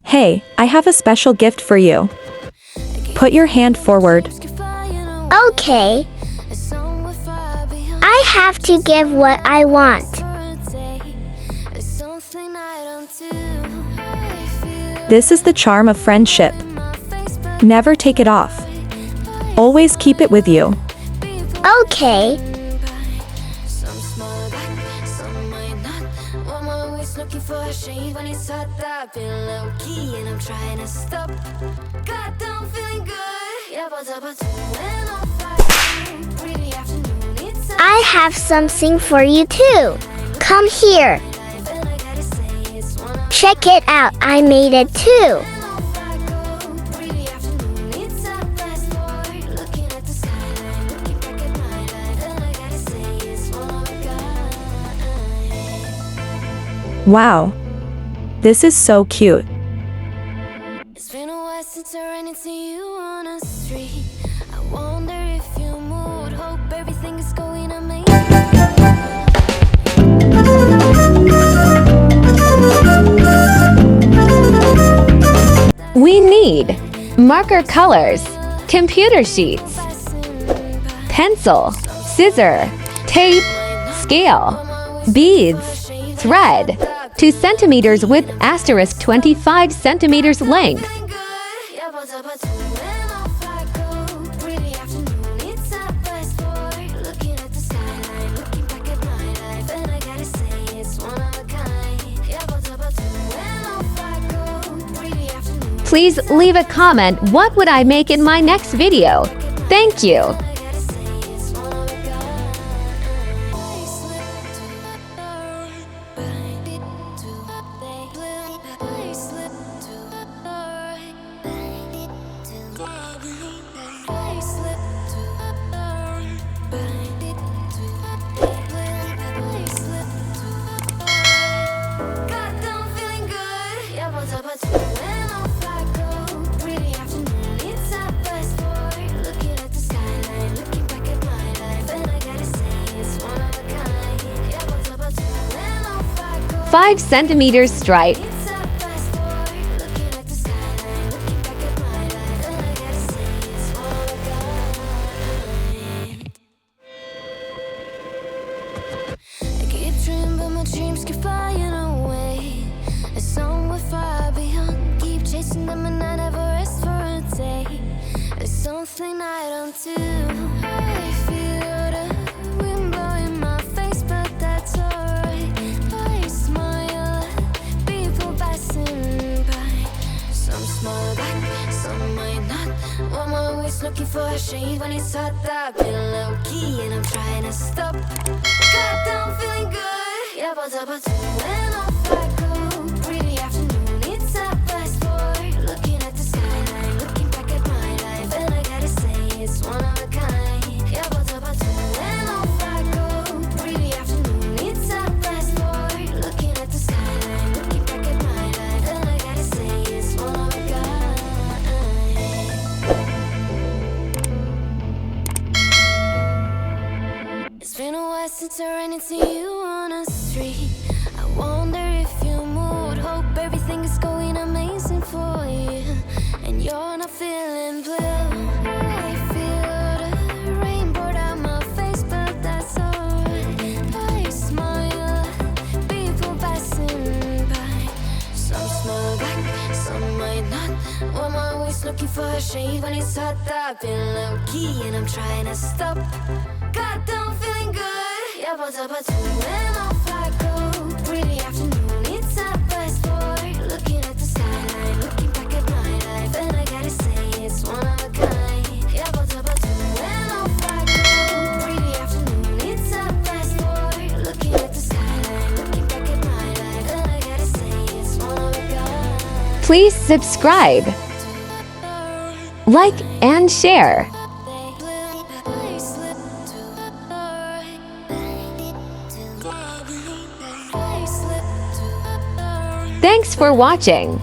Hey, I have a special gift for you. Put your hand forward. Okay. I have to give what I want. This is the charm of friendship. Never take it off. Always keep it with you. Okay. Looking for a shade when it's hot, I've been low key and I'm trying to stop. God, I'm feeling good. Yeah, but when I'm fighting, pretty afternoon, it's I have something for you too. Come here. Check it out. I made it too. Wow. This is so cute. It's been a while since I ran into you on the street. I wonder if you moved. Hope everything is going amazing. We need marker colors, computer sheets, pencil, scissor, tape, scale, beads, thread, 2 centimeters width * 25 centimeters length. Please leave a comment. What would I make in my next video? Thank you. * 5 centimeters stripe. Something I don't do. I feel the wind blowing my face, but that's alright. I smile at people passing by. Some smile back, some might not. I'm always looking for a shade when it's hot. I've been low key and I'm trying to stop. God, I'm feeling good. Yeah, but when off I go, pretty afternoon, it's a fast boy. Looking at the skyline, looking back at my life, and I gotta say it's one of a kind. Yeah, but when off I go, pretty afternoon, it's a fast boy. Looking at the skyline, looking back at my life, and I gotta say it's one of a kind. It's been a while since I ran into you on the street. I wonder if you moved. Hope everything is going amazing for you, and you're not feeling blue. I feel the rain pour down my face, but that's alright. I smile at people passing by. Some smile back, some might not. I'm always looking for a shade when it's hot. I've been low key and I'm trying to stop. God, I'm feeling good. Yeah, but when off I go, pretty afternoon, it's a fast boy. Looking at the skyline, looking back at my life, and I gotta say it's one of a kind. Yeah, but when off I go, pretty afternoon, it's a fast boy. Looking at the skyline, looking back at my life, and I gotta say it's one of a kind. Please subscribe, like, and share. Thanks for watching.